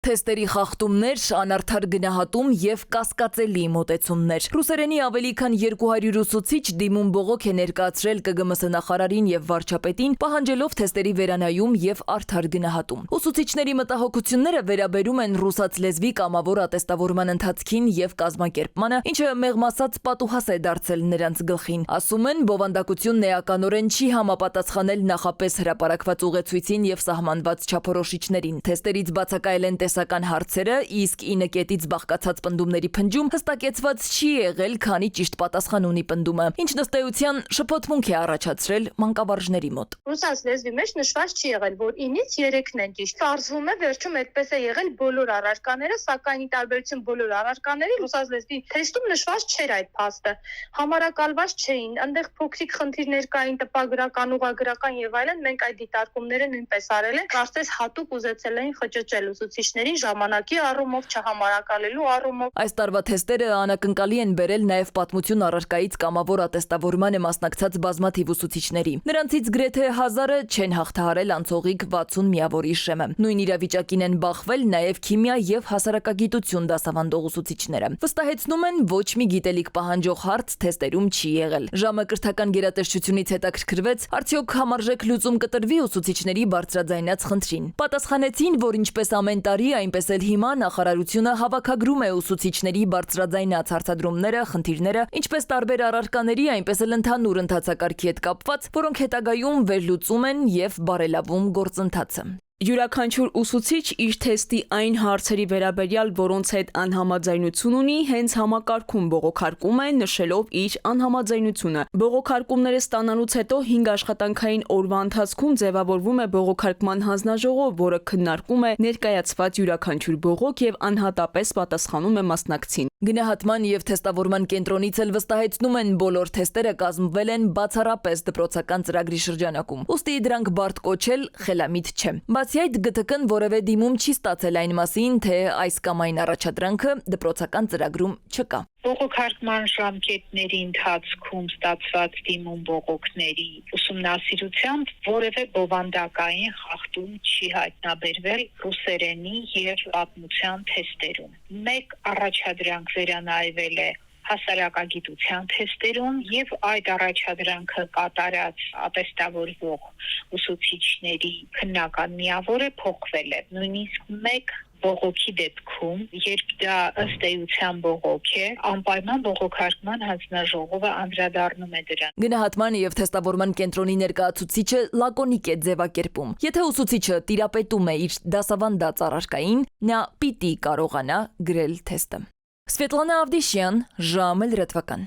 Թեստերի խախտումներ, անարդար գնահատում և կասկածելի մոտեցումներ։ Ռուսերենի ավելի քան 200 ուսուցիչ դիմում բողոք է ներկայացրել ԿԳՄՍ նախարարին և վարչապետին, պահանջելով թեստերի վերանայում և արդար գնահատում։ Ուսուցիչների մտահոգությունները վերաբերում են ռուսաց լեզվի կամավոր ատեստավորման ընթացքին և կազմակերպմանը, ինչը մեղմ ասած պատուհաս է դարձել նրանց գլխին։ Ասում են, բովանդակությունն էականորեն չի համապատասխանել նախապես հրապարակված ուղեցույցին և սահմանված չափորոշիչներին։ Թեստերից բացակայել են տեսական հարցերը, իսկ 9 կետից բաղկացած պնդումների փնջում հստակեցված չի եղել, քանի ճիշտ պատասխան ունի պնդումը, ինչ ըստ էության շփոթմունք է առաջացրել մանկավարժների մոտ։ Ռուսաց լեզվի մեջ նշված չի եղել, որ 9-ից 3-ն են ճիշտ։ Պարզվում է, վերջում այդպես է եղել բոլոր առարկաները, սակայն ի տարբերություն բոլոր առարկաների ռուսաց լեզվի թեստում նշված չէր այդ փաստը։ Համարակալված չէին, այնտեղ փոքրիկ խնդիրներ կային, տպագրական, ուղղագրական եւ այլն, մենք այդ դիտարկումները նույնպես արել ենք, կարծես հատուկ ուզեցել էին խճճել ուսուցիչներին ժամանակի առումով, չհամարակալելու առումով։ Այս տարվա թեստերը անակնկալի են բերել նաև պատմություն առարկայից կամավոր ատեստավորմանը մասնակցած բազմաթիվ ուսուցիչների։ Նրանցից գրեթե 1000-ը չեն հաղթահարել անցողիկ 60 միավորի շեմը։ Նույն իրավիճակին են բախվել նաև քիմիա եւ հասարակագիտություն դասավանդող ուսուցիչները։ Վստահեցնում են, ոչ մի գիտելիք պահանջող հարց թեստերում չի եղել։ Ժամը կրթական գերատեսչությունից հետաքրքրվեց, արդյոք համարժեք լուծում կտրվի ուսուցիչների բարձրաձայնած խնդրին։ Պատասխանեցին, որ ինչպես ամեն տարի, այնպես էլ հիմա նախարարությունը հավաքագրում է ուսուցիչների բարձրաձայնած հարցադրումները, խնդիրները, ինչպես տարբեր առարկաների, այնպես էլ ընդհանուր ընթացակարգի հետ կապված, որոնք հետագայում վերլուծում են եւ բարելավում գործընթացը։ Յուրաքանչյուր ուսուցիչ իր թեստի այն հարցերի վերաբերյալ, որոնց հետ անհամաձայնություն ունի, հենց համակարգում բողոքարկում է, նշելով իր անհամաձայնությունը։ Բողոքարկումները ստանալուց հետո 5 աշխատանքային օրվա ընթացքում ձևավորվում է բողոքարկման հանձնաժողով, որը քննարկում է ներկայացված յուրաքանչյուր բողոք եւ անհատապես պատասխանում է մասնակցին։ Գնահատման եւ թեստավորման կենտրոնից էլ վստահեցնում են, բոլոր թեստերը կազմվել են բացառապես դպրոցական ծրագրի շրջանակում։ Ուստի դրանք բարդ կոչել խելամիտ չէ։ Բացի այդ, ԳԹԿ-ն որևէ դիմում չի ստացել այն մասին, թե այս կամ այն առաջադրանքը դպրոցական ծրագրում չկա։ Բողոքարկման ժամկետների ընթացքում ստացված դիմում բողոքների ուսումնասիրությամբ որևէ բովանդակային խախտում չի հայտնաբերվել ռուսերենի եւ պատմության թեստերում։ Մեկ առաջադրանք վերանայվել է հասարակագիտության թեստերում եւ այդ առաջադրանքը կատարած ատեստավորվող ուսուցիչների քննական միավորը փոխվել է։ Նույնիսկ մեկ բողոքի դեպքում, երբ դա ըստ էության բողոք է, անպայման բողոքարկման հանձնաժողովը անդրադառնում է դրան։ Գնահատման եւ թեստավորման կենտրոնի ներկայացուցիչը լակոնիկ է ձևակերպում։ Եթե ուսուցիչը տիրապետում է իր դասավանդած առարկային, նա պիտի կարողանա գրել թեստը։ Սվետլանա Ավդիշյան, ժամը լրատվական։